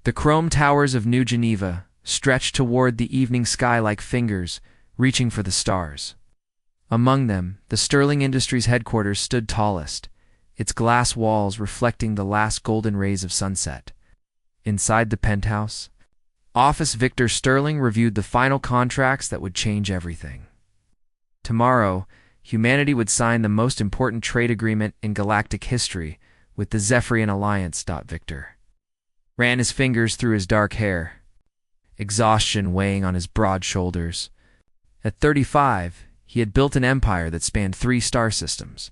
The chrome towers of New Geneva stretched toward the evening sky like fingers, reaching for the stars. Among them, the Sterling Industries headquarters stood tallest, its glass walls reflecting the last golden rays of sunset. Inside the penthouse, Office Victor Sterling reviewed the final contracts that would change everything. Tomorrow, humanity would sign the most important trade agreement in galactic history with the Zephyrian Alliance. Victor ran his fingers through his dark hair, exhaustion weighing on his broad shoulders. At 35, he had built an empire that spanned 3 star systems.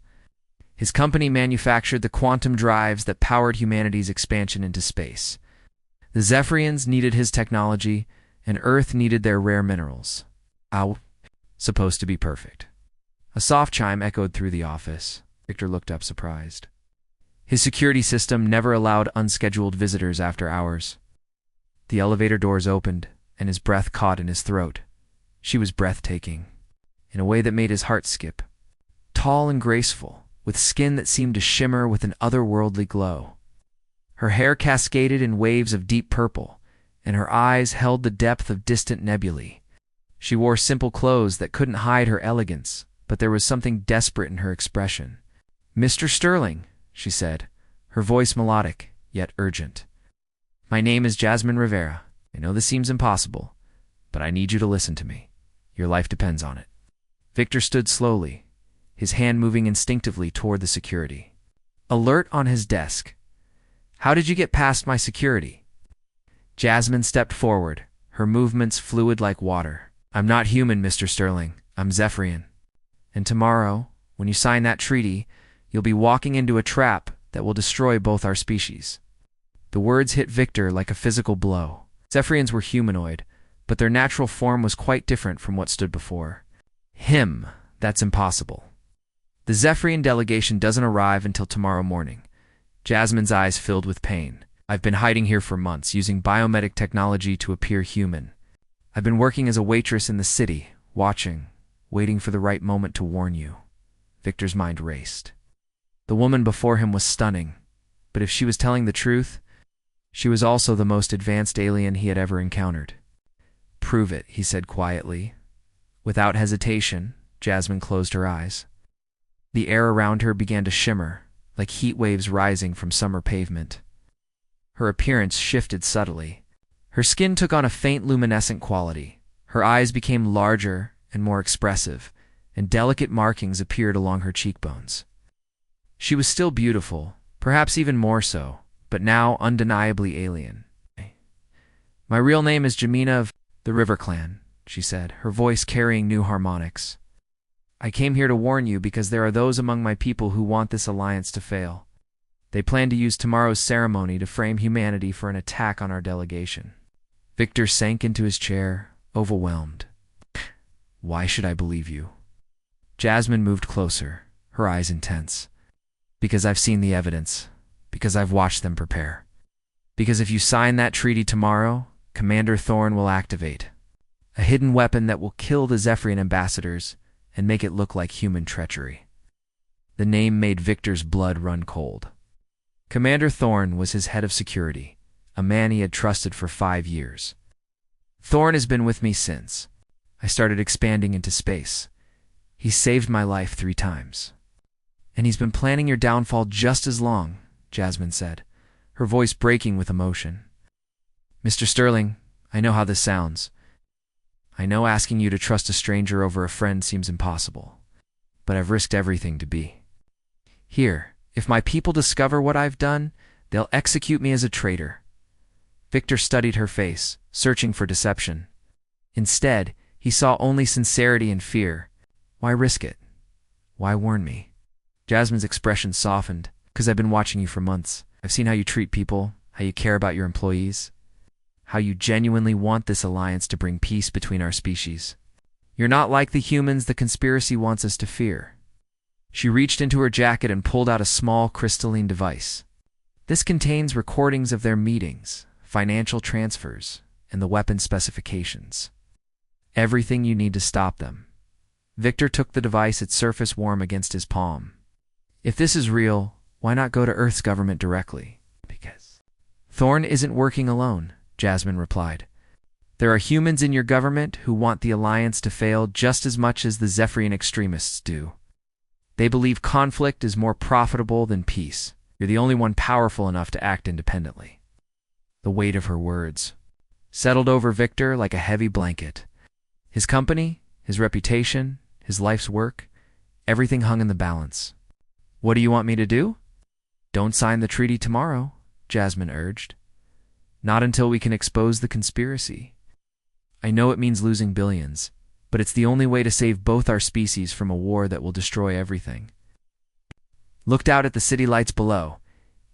His company manufactured the quantum drives that powered humanity's expansion into space. The Zephyrians needed his technology, and Earth needed their rare minerals. Supposed to be perfect. A soft chime echoed through the office. Victor looked up surprised. His security system never allowed unscheduled visitors after hours. The elevator doors opened, and his breath caught in his throat. She was breathtaking, in a way that made his heart skip. Tall and graceful, with skin that seemed to shimmer with an otherworldly glow. Her hair cascaded in waves of deep purple, and her eyes held the depth of distant nebulae. She wore simple clothes that couldn't hide her elegance, but there was something desperate in her expression. "Mr. Sterling," she said, her voice melodic, yet urgent. "My name is Jasmine Rivera. I know this seems impossible, but I need you to listen to me. Your life depends on it." Victor stood slowly, his hand moving instinctively toward the security. Alert on his desk. "How did you get past my security?" Jasmine stepped forward, her movements fluid like water. "I'm not human, Mr. Sterling. I'm Zephyrian. And tomorrow, when you sign that treaty, you'll be walking into a trap that will destroy both our species." The words hit Victor like a physical blow. Zephyrians were humanoid, but their natural form was quite different from what stood before. Him, that's impossible. "The Zephyrian delegation doesn't arrive until tomorrow morning." Jasmine's eyes filled with pain. "I've been hiding here for months, using biomedic technology to appear human. I've been working as a waitress in the city, watching, waiting for the right moment to warn you." Victor's mind raced. The woman before him was stunning, but if she was telling the truth, she was also the most advanced alien he had ever encountered. "Prove it," he said quietly. Without hesitation, Jasmine closed her eyes. The air around her began to shimmer, like heat waves rising from summer pavement. Her appearance shifted subtly. Her skin took on a faint luminescent quality. Her eyes became larger and more expressive, and delicate markings appeared along her cheekbones. She was still beautiful, perhaps even more so, but now undeniably alien. "My real name is Jamina of the River Clan," she said, her voice carrying new harmonics. "I came here to warn you because there are those among my people who want this alliance to fail. They plan to use tomorrow's ceremony to frame humanity for an attack on our delegation." Victor sank into his chair, overwhelmed. "Why should I believe you?" Jasmine moved closer, her eyes intense. "Because I've seen the evidence. Because I've watched them prepare. Because if you sign that treaty tomorrow, Commander Thorn will activate a hidden weapon that will kill the Zephyrian ambassadors and make it look like human treachery." The name made Victor's blood run cold. Commander Thorn was his head of security, a man he had trusted for 5 years. "Thorn has been with me since I started expanding into space. He saved my life 3 times. And he's been planning your downfall just as long," Jasmine said, her voice breaking with emotion. "Mr. Sterling, I know how this sounds. I know asking you to trust a stranger over a friend seems impossible, but I've risked everything to be here. If my people discover what I've done, they'll execute me as a traitor." Victor studied her face, searching for deception. Instead, he saw only sincerity and fear. "Why risk it? Why warn me?" Jasmine's expression softened. "Because I've been watching you for months. I've seen how you treat people, how you care about your employees, how you genuinely want this alliance to bring peace between our species. You're not like the humans the conspiracy wants us to fear." She reached into her jacket and pulled out a small crystalline device. "This contains recordings of their meetings, financial transfers, and the weapon specifications. Everything you need to stop them." Victor took the device, its surface warm against his palm. "If this is real, why not go to Earth's government directly?" "Because Thorn isn't working alone, Jasmine replied. There are humans in your government who want the alliance to fail just as much as the Zephyrian extremists do. They believe conflict is more profitable than peace. You're the only one powerful enough to act independently. The weight of her words settled over Victor like a heavy blanket. His company, his reputation, his life's work, everything hung in the balance. What do you want me to do? Don't sign the treaty tomorrow, Jasmine urged. Not until we can expose the conspiracy. I know it means losing billions, but it's the only way to save both our species from a war that will destroy everything. Looked out at the city lights below,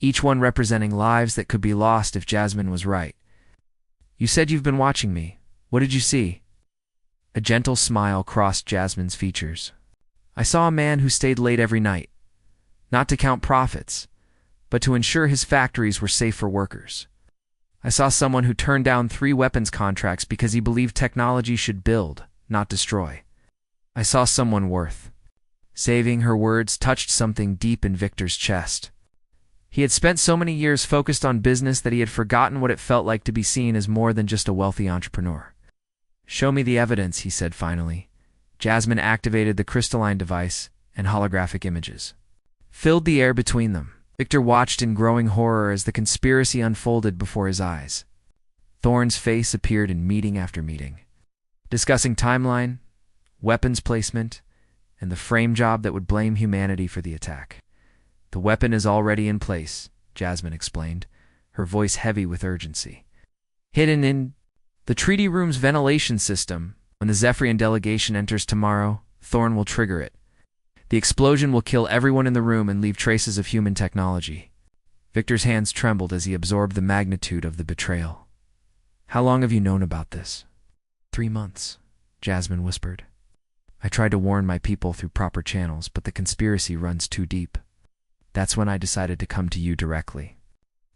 each one representing lives that could be lost if Jasmine was right. You said you've been watching me. What did you see? A gentle smile crossed Jasmine's features. I saw a man who stayed late every night, not to count profits, but to ensure his factories were safe for workers. I saw someone who turned down 3 weapons contracts because he believed technology should build, not destroy. I saw someone worth saving. Her words touched something deep in Victor's chest. He had spent so many years focused on business that he had forgotten what it felt like to be seen as more than just a wealthy entrepreneur. Show me the evidence, he said finally. Jasmine activated the crystalline device, and holographic images filled the air between them. Victor watched in growing horror as the conspiracy unfolded before his eyes. Thorn's face appeared in meeting after meeting, discussing timeline, weapons placement, and the frame job that would blame humanity for the attack. The weapon is already in place, Jasmine explained, her voice heavy with urgency. Hidden in the treaty room's ventilation system, when the Zephyrian delegation enters tomorrow, Thorn will trigger it. The explosion will kill everyone in the room and leave traces of human technology. Victor's hands trembled as he absorbed the magnitude of the betrayal. How long have you known about this? 3 months, Jasmine whispered. I tried to warn my people through proper channels, but the conspiracy runs too deep. That's when I decided to come to you directly.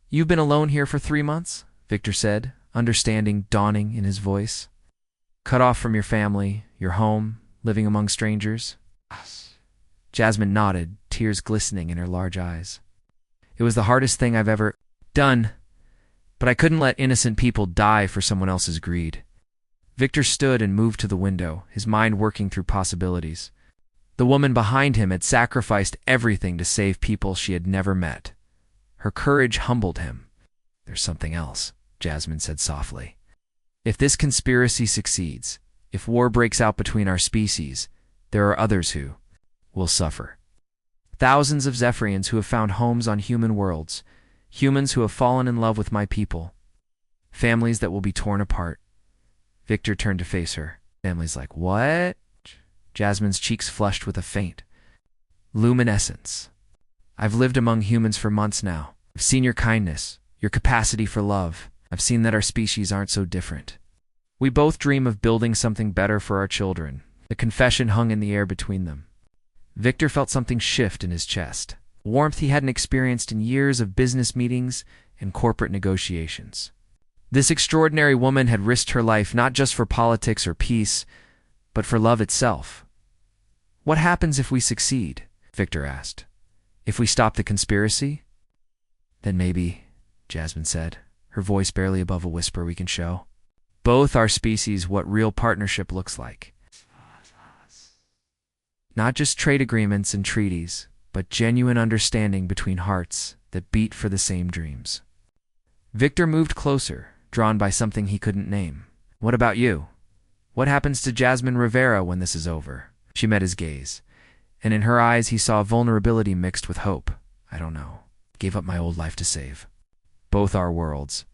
You've been alone here for 3 months? Victor said, understanding dawning in his voice. Cut off from your family, your home, living among strangers? Jasmine nodded, tears glistening in her large eyes. It was the hardest thing I've ever done, but I couldn't let innocent people die for someone else's greed. Victor stood and moved to the window, his mind working through possibilities. The woman behind him had sacrificed everything to save people she had never met. Her courage humbled him. There's something else, Jasmine said softly. If this conspiracy succeeds, if war breaks out between our species, there are others who will suffer. Thousands of Zephyrians who have found homes on human worlds, humans who have fallen in love with my people, families that will be torn apart. Victor turned to face her. Families like what? Jasmine's cheeks flushed with a faint luminescence. I've lived among humans for months now. I've seen your kindness, your capacity for love. I've seen that our species aren't so different. We both dream of building something better for our children. The confession hung in the air between them. Victor felt something shift in his chest, warmth he hadn't experienced in years of business meetings and corporate negotiations. This extraordinary woman had risked her life not just for politics or peace, but for love itself. What happens if we succeed? Victor asked. If we stop the conspiracy? Then maybe, Jasmine said, her voice barely above a whisper we can show both our species what real partnership looks like. Not just trade agreements and treaties, but genuine understanding between hearts that beat for the same dreams. Victor moved closer, drawn by something he couldn't name. What about you? What happens to Jasmine Rivera when this is over? She met his gaze, and in her eyes he saw vulnerability mixed with hope. I don't know. Gave up my old life to save both our worlds.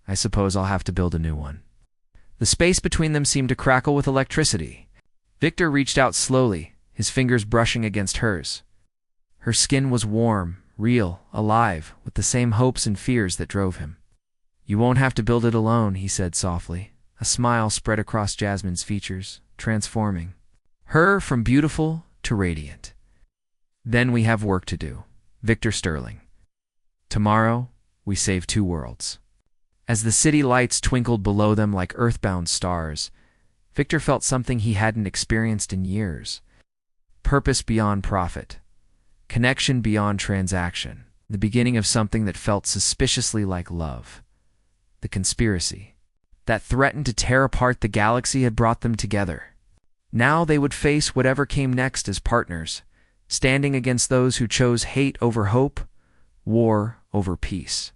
I suppose I'll have to build a new one. The space between them seemed to crackle with electricity. Victor reached out slowly, his fingers brushing against hers. Her skin was warm, real, alive, with the same hopes and fears that drove him. You won't have to build it alone, he said softly. A smile spread across Jasmine's features, transforming her from beautiful to radiant. Then we have work to do. Victor Sterling. Tomorrow, we save 2 worlds. As the city lights twinkled below them like earthbound stars, Victor felt something he hadn't experienced in years. Purpose beyond profit. Connection beyond transaction. The beginning of something that felt suspiciously like love. The conspiracy that threatened to tear apart the galaxy had brought them together. Now they would face whatever came next as partners, standing against those who chose hate over hope, war over peace,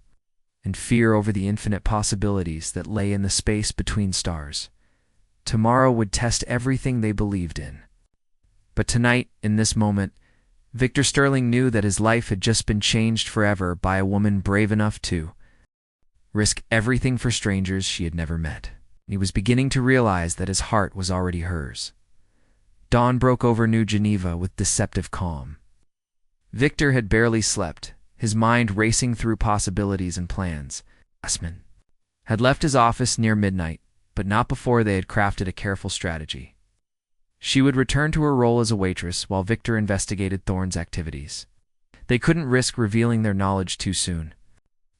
and fear over the infinite possibilities that lay in the space between stars. Tomorrow would test everything they believed in. But tonight, in this moment, Victor Sterling knew that his life had just been changed forever by a woman brave enough to risk everything for strangers she had never met. He was beginning to realize that his heart was already hers. Dawn broke over New Geneva with deceptive calm. Victor had barely slept, his mind racing through possibilities and plans. Jasmine had left his office near midnight, but not before they had crafted a careful strategy. She would return to her role as a waitress while Victor investigated Thorne's activities. They couldn't risk revealing their knowledge too soon.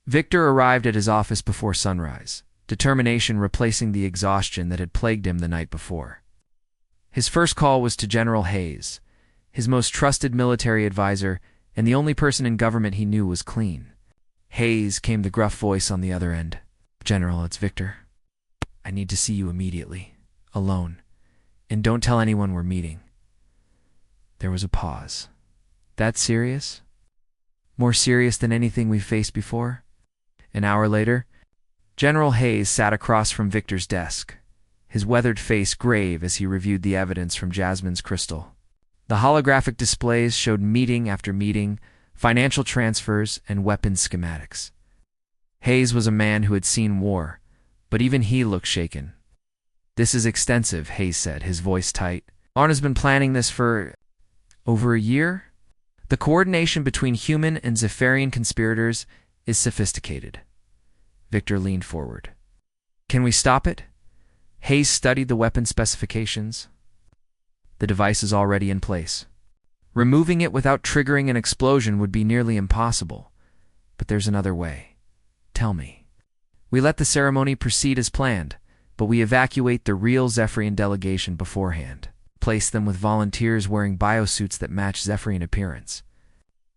Victor arrived at his office before sunrise, determination replacing the exhaustion that had plagued him the night before. His first call was to General Hayes, his most trusted military advisor, and the only person in government he knew was clean. Hayes, came the gruff voice on the other end. "General, it's Victor. I need to see you immediately, alone, and don't tell anyone we're meeting." There was a pause. "That serious? More serious than anything we've faced before?" An hour later, General Hayes sat across from Victor's desk, his weathered face grave as he reviewed the evidence from Jasmine's crystal. The holographic displays showed meeting after meeting, financial transfers, and weapons schematics. Hayes was a man who had seen war, but even he looked shaken. "This is extensive," Hayes said, his voice tight. "Arna's been planning this for over a year? The coordination between human and Zephyrian conspirators is sophisticated." Victor leaned forward. "Can we stop it?" Hayes studied the weapon specifications. "The device is already in place. Removing it without triggering an explosion would be nearly impossible. But there's another way. Tell me." "We let the ceremony proceed as planned, but we evacuate the real Zephyrian delegation beforehand. Place them with volunteers wearing biosuits that match Zephyrian appearance.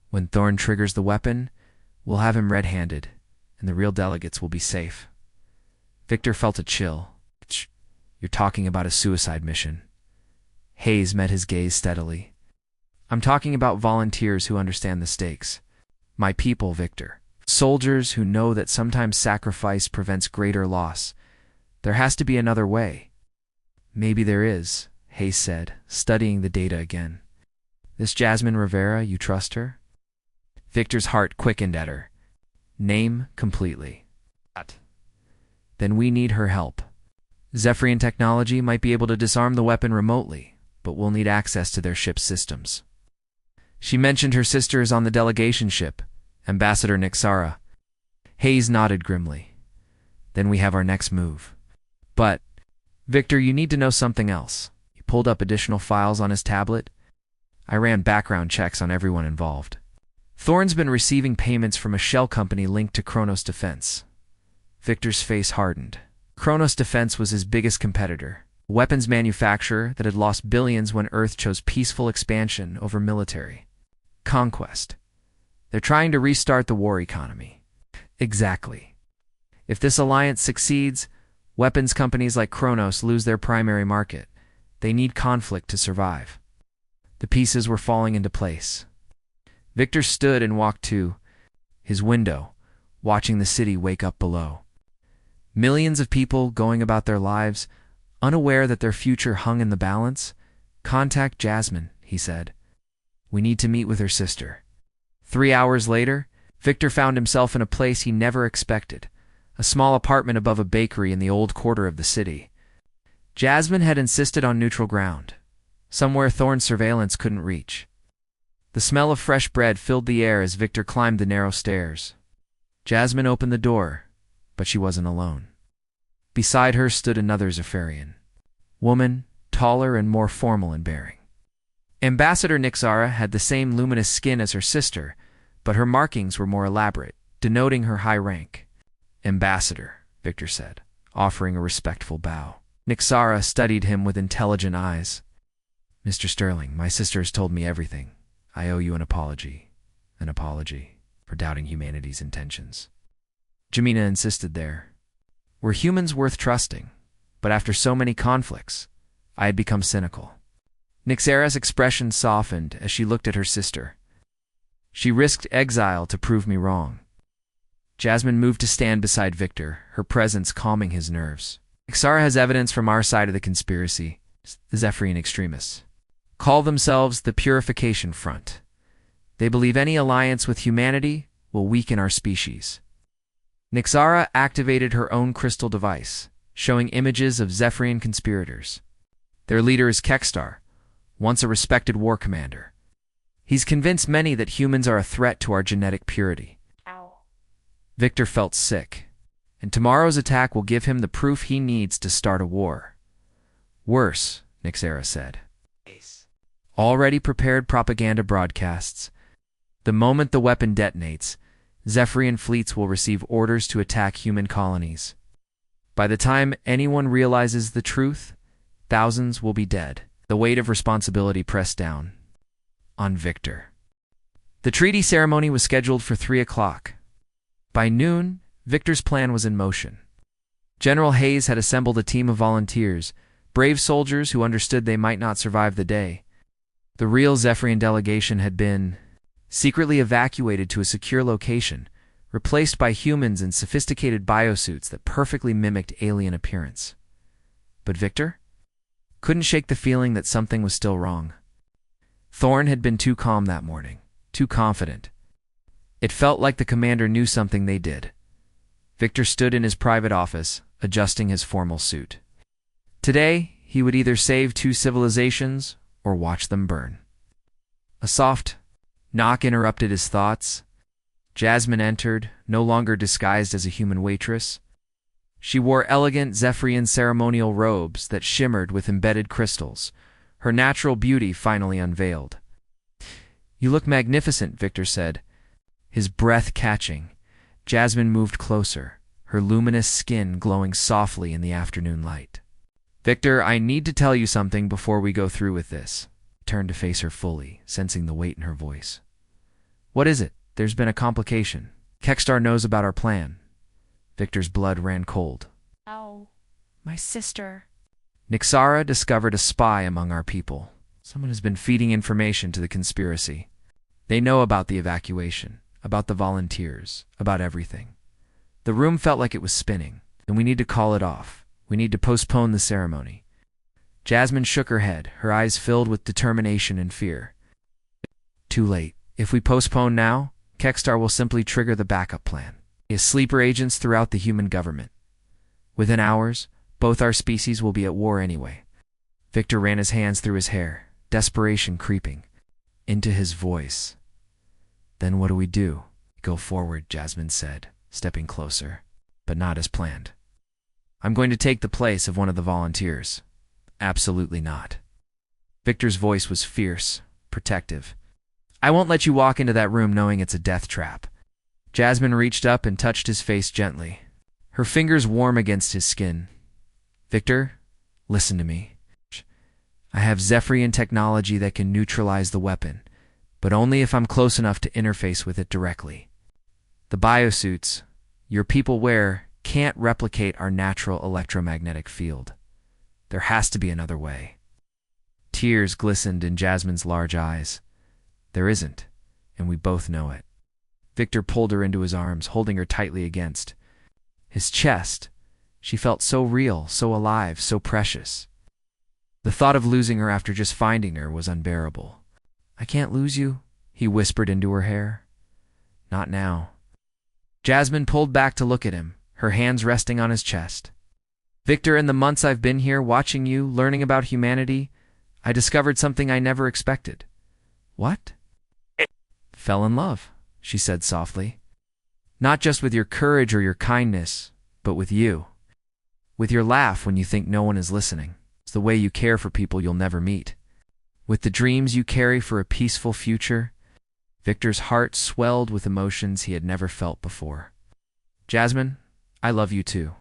When Thorne triggers the weapon, we'll have him red-handed, and the real delegates will be safe." Victor felt a chill. "You're talking about a suicide mission." Hayes met his gaze steadily. "I'm talking about volunteers who understand the stakes. My people, Victor. Soldiers who know that sometimes sacrifice prevents greater loss. There has to be another way." "Maybe there is," Hayes said, studying the data again. "This Jasmine Rivera, you trust her?" Victor's heart quickened at her. "Name completely." "Then we need her help. Zephyrian technology might be able to disarm the weapon remotely, but we'll need access to their ship's systems." "She mentioned her sister is on the delegation ship, Ambassador Nixara." Hayes nodded grimly. "Then we have our next move. But, Victor, you need to know something else." He pulled up additional files on his tablet. "I ran background checks on everyone involved. Thorne's been receiving payments from a shell company linked to Kronos Defense." Victor's face hardened. Kronos Defense was his biggest competitor, a weapons manufacturer that had lost billions when Earth chose peaceful expansion over military conquest. They're trying to restart the war economy. Exactly. If this alliance succeeds, weapons companies like Kronos lose their primary market. They need conflict to survive. The pieces were falling into place. Victor stood and walked to his window, watching the city wake up below. Millions of people going about their lives, unaware that their future hung in the balance. "Contact Jasmine," he said. "We need to meet with her sister." 3 hours later, Victor found himself in a place he never expected, a small apartment above a bakery in the old quarter of the city. Jasmine had insisted on neutral ground, somewhere Thorne's surveillance couldn't reach. The smell of fresh bread filled the air as Victor climbed the narrow stairs. Jasmine opened the door, but she wasn't alone. Beside her stood another Zephyrian woman, taller and more formal in bearing. Ambassador Nixara had the same luminous skin as her sister, but her markings were more elaborate, denoting her high rank. "Ambassador," Victor said, offering a respectful bow. Nixara studied him with intelligent eyes. "Mr. Sterling, my sister has told me everything. I owe you an apology." "An apology?" for doubting humanity's intentions. Jamina insisted there. Were humans worth trusting? But after so many conflicts, I had become cynical. Nixera's expression softened as she looked at her sister. She risked exile to prove me wrong. Jasmine moved to stand beside Victor, her presence calming his nerves. Nixera has evidence from our side of the conspiracy, the Zephyrian extremists. Call themselves the Purification Front. They believe any alliance with humanity will weaken our species. Nixera activated her own crystal device, showing images of Zephyrian conspirators. Their leader is Kekstar, once a respected war commander. He's convinced many that humans are a threat to our genetic purity. Ow. Victor felt sick, and tomorrow's attack will give him the proof he needs to start a war. Worse, Nixera said. Already prepared propaganda broadcasts. The moment the weapon detonates, Zephyrian fleets will receive orders to attack human colonies. By the time anyone realizes the truth, thousands will be dead. The weight of responsibility pressed down on Victor. The treaty ceremony was scheduled for 3 o'clock. By noon, Victor's plan was in motion. General Hayes had assembled a team of volunteers, brave soldiers who understood they might not survive the day. The real Zephyrian delegation had been secretly evacuated to a secure location, replaced by humans in sophisticated biosuits that perfectly mimicked alien appearance. But Victor couldn't shake the feeling that something was still wrong. Thorn had been too calm that morning, too confident. It felt like the commander knew something they did. Victor stood in his private office, adjusting his formal suit. Today, he would either save 2 civilizations or watch them burn. A soft knock interrupted his thoughts. Jasmine entered, no longer disguised as a human waitress. She wore elegant Zephyrian ceremonial robes that shimmered with embedded crystals, her natural beauty finally unveiled. "You look magnificent," Victor said, his breath catching. Jasmine moved closer, her luminous skin glowing softly in the afternoon light. "Victor, I need to tell you something before we go through with this." He turned to face her fully, sensing the weight in her voice. "What is it? There's been a complication. Kekstar knows about our plan." Victor's blood ran cold. Ow. My sister. Nixera discovered a spy among our people. Someone has been feeding information to the conspiracy. They know about the evacuation, about the volunteers, about everything. The room felt like it was spinning, and we need to call it off. We need to postpone the ceremony. Jasmine shook her head, her eyes filled with determination and fear. Too late. If we postpone now, Kekstar will simply trigger the backup plan. He has sleeper agents throughout the human government. Within hours, both our species will be at war anyway. Victor ran his hands through his hair, desperation creeping into his voice. "Then what do we do?" "Go forward," Jasmine said, stepping closer, but not as planned. "I'm going to take the place of one of the volunteers." "Absolutely not." Victor's voice was fierce, protective. "I won't let you walk into that room knowing it's a death trap." Jasmine reached up and touched his face gently, her fingers warm against his skin. "Victor, listen to me. I have Zephyrian technology that can neutralize the weapon, but only if I'm close enough to interface with it directly. The biosuits your people wear can't replicate our natural electromagnetic field. There has to be another way." Tears glistened in Jasmine's large eyes. "There isn't, and we both know it." Victor pulled her into his arms, holding her tightly against his chest. She felt so real, so alive, so precious. The thought of losing her after just finding her was unbearable. "I can't lose you," he whispered into her hair. "Not now." Jasmine pulled back to look at him, her hands resting on his chest. "Victor, in the months I've been here, watching you, learning about humanity, I discovered something I never expected." "What?" "Fell in love," she said softly. "Not just with your courage or your kindness, but with you. With your laugh when you think no one is listening. It's the way you care for people you'll never meet. With the dreams you carry for a peaceful future." Victor's heart swelled with emotions he had never felt before. "Jasmine, I love you too.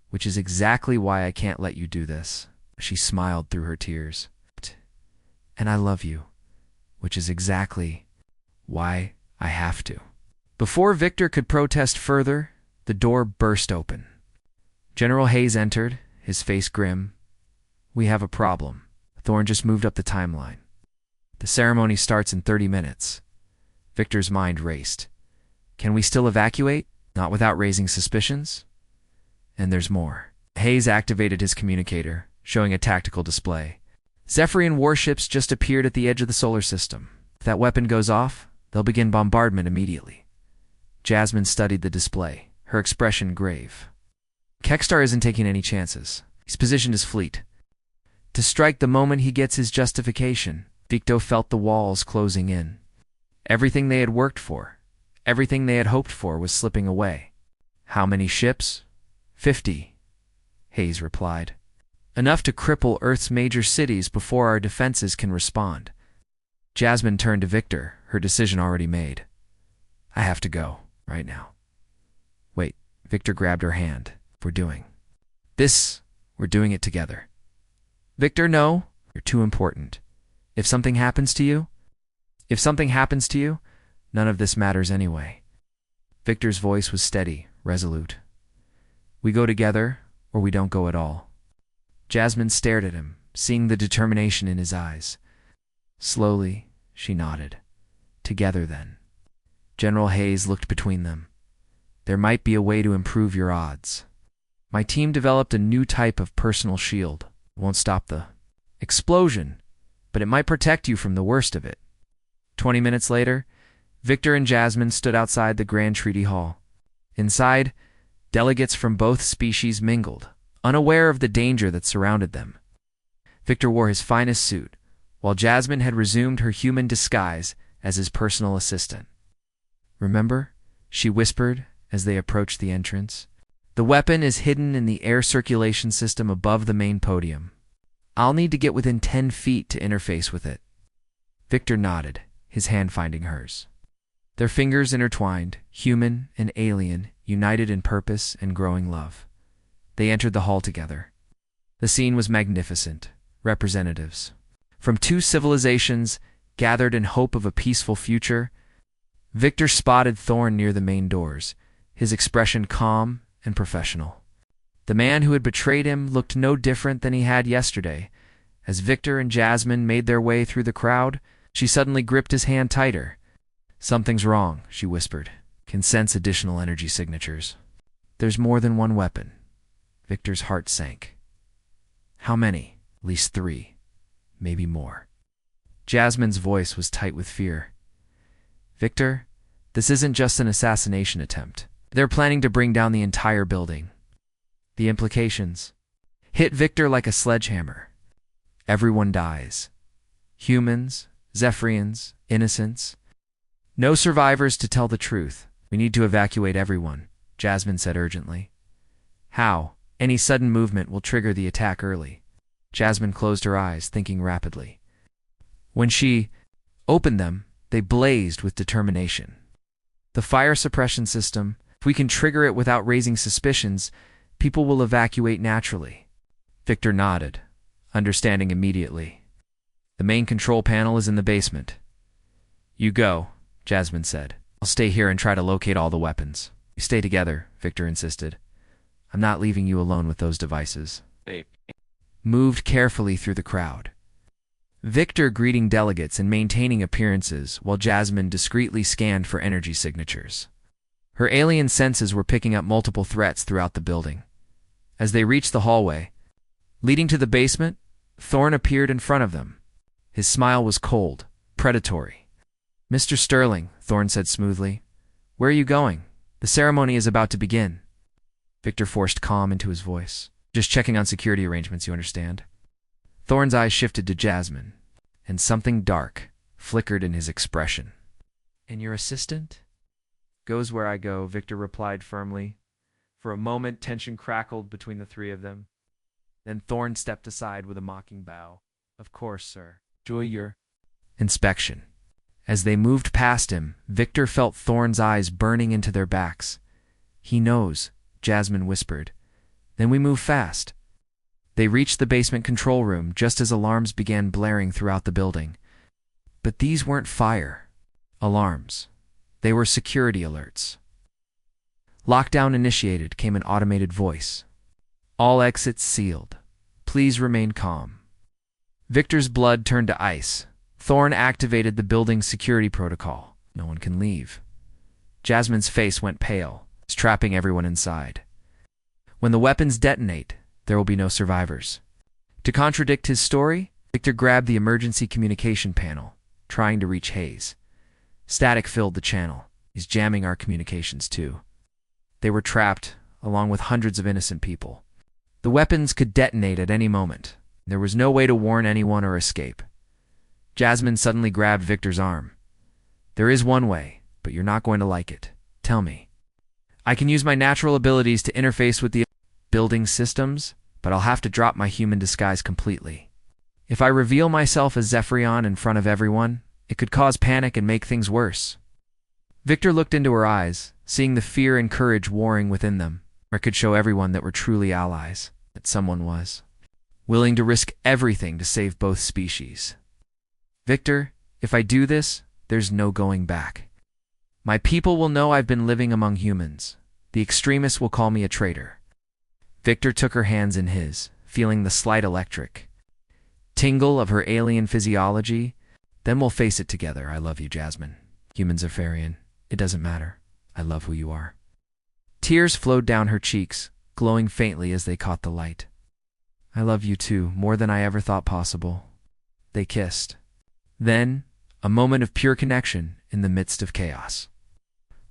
Which is exactly why I can't let you do this." She smiled through her tears. "And I love you, which is exactly why I have to." Before Victor could protest further, the door burst open. General Hayes entered, his face grim. "We have a problem." Thorne just moved up the timeline. "The ceremony starts in 30 minutes. Victor's mind raced. "Can we still evacuate? Not without raising suspicions?" And there's more. Hayes activated his communicator, showing a tactical display. Zephyrian warships just appeared at the edge of the solar system. If that weapon goes off, they'll begin bombardment immediately. Jasmine studied the display, her expression grave. Kekstar isn't taking any chances. He's positioned his fleet to strike the moment he gets his justification. Victo felt the walls closing in. Everything they had worked for, everything they had hoped for was slipping away. "How many ships?" 50, Hayes replied. "Enough to cripple Earth's major cities before our defenses can respond." Jasmine turned to Victor, her decision already made. "I have to go, right now." "Wait," Victor grabbed her hand. "We're doing this. We're doing it together." "Victor, no. You're too important. If something happens to you, none of this matters anyway." Victor's voice was steady, resolute. "We go together, or we don't go at all." Jasmine stared at him, seeing the determination in his eyes. Slowly, she nodded. "Together, then." General Hayes looked between them. "There might be a way to improve your odds. My team developed a new type of personal shield. It won't stop the explosion, but it might protect you from the worst of it." 20 minutes later, Victor and Jasmine stood outside the Grand Treaty Hall. Inside, delegates from both species mingled, unaware of the danger that surrounded them. Victor wore his finest suit, while Jasmine had resumed her human disguise as his personal assistant. "Remember?" she whispered as they approached the entrance. "The weapon is hidden in the air circulation system above the main podium. I'll need to get within 10 feet to interface with it." Victor nodded, his hand finding hers. Their fingers intertwined, human and alien, united in purpose and growing love. They entered the hall together. The scene was magnificent. Representatives from two civilizations gathered in hope of a peaceful future. Victor spotted Thorne near the main doors, his expression calm and professional. The man who had betrayed him looked no different than he had yesterday. As Victor and Jasmine made their way through the crowd, she suddenly gripped his hand tighter. "Something's wrong," she whispered. "Can sense additional energy signatures." "There's more than one weapon." Victor's heart sank. "How many?" "At least 3. Maybe more." Jasmine's voice was tight with fear. "Victor, this isn't just an assassination attempt. They're planning to bring down the entire building." The implications hit Victor like a sledgehammer. Everyone dies. Humans, Zephyrians, innocents. No survivors to tell the truth. "We need to evacuate everyone," Jasmine said urgently. "How? Any sudden movement will trigger the attack early." Jasmine closed her eyes, thinking rapidly. When she opened them, they blazed with determination. "The fire suppression system, if we can trigger it without raising suspicions, people will evacuate naturally." Victor nodded, understanding immediately. "The main control panel is in the basement." "You go," Jasmine said. "I'll stay here and try to locate all the weapons." "We stay together," Victor insisted. "I'm not leaving you alone with those devices." They moved carefully through the crowd. Victor greeting delegates and maintaining appearances while Jasmine discreetly scanned for energy signatures. Her alien senses were picking up multiple threats throughout the building. As they reached the hallway leading to the basement, Thorne appeared in front of them. His smile was cold, predatory. "Mr. Sterling," Thorne said smoothly, "where are you going? The ceremony is about to begin." Victor forced calm into his voice. "Just checking on security arrangements, you understand." Thorne's eyes shifted to Jasmine, and something dark flickered in his expression. "And your assistant?" "Goes where I go," Victor replied firmly. For a moment, tension crackled between the three of them. Then Thorne stepped aside with a mocking bow. "Of course, sir. Enjoy your inspection." As they moved past him, Victor felt Thorne's eyes burning into their backs. "He knows," Jasmine whispered. "Then we move fast." They reached the basement control room just as alarms began blaring throughout the building. But these weren't fire alarms. They were security alerts. "Lockdown initiated," came an automated voice. "All exits sealed. Please remain calm." Victor's blood turned to ice. Thorne activated the building's security protocol. No one can leave. Jasmine's face went pale, trapping everyone inside. When the weapons detonate, there will be no survivors. To contradict his story, Victor grabbed the emergency communication panel, trying to reach Hayes. Static filled the channel. He's jamming our communications too. They were trapped, along with hundreds of innocent people. The weapons could detonate at any moment. There was no way to warn anyone or escape. Jasmine suddenly grabbed Victor's arm. "There is one way, but you're not going to like it. Tell me." "I can use my natural abilities to interface with the building systems, but I'll have to drop my human disguise completely. If I reveal myself as Zephyrion in front of everyone, it could cause panic and make things worse." Victor looked into her eyes, seeing the fear and courage warring within them. Or it could show everyone that we're truly allies, that someone was willing to risk everything to save both species. "Victor, if I do this, there's no going back. My people will know I've been living among humans. The extremists will call me a traitor." Victor took her hands in his, feeling the slight electric tingle of her alien physiology. "Then we'll face it together. I love you, Jasmine. Humans are Zephyrian. It doesn't matter. I love who you are." Tears flowed down her cheeks, glowing faintly as they caught the light. "I love you too, more than I ever thought possible." They kissed. Then, a moment of pure connection in the midst of chaos.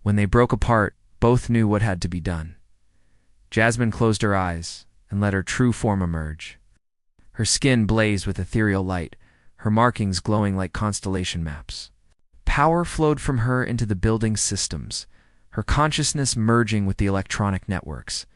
When they broke apart, both knew what had to be done. Jasmine closed her eyes and let her true form emerge. Her skin blazed with ethereal light, her markings glowing like constellation maps. Power flowed from her into the building systems, her consciousness merging with the electronic networks.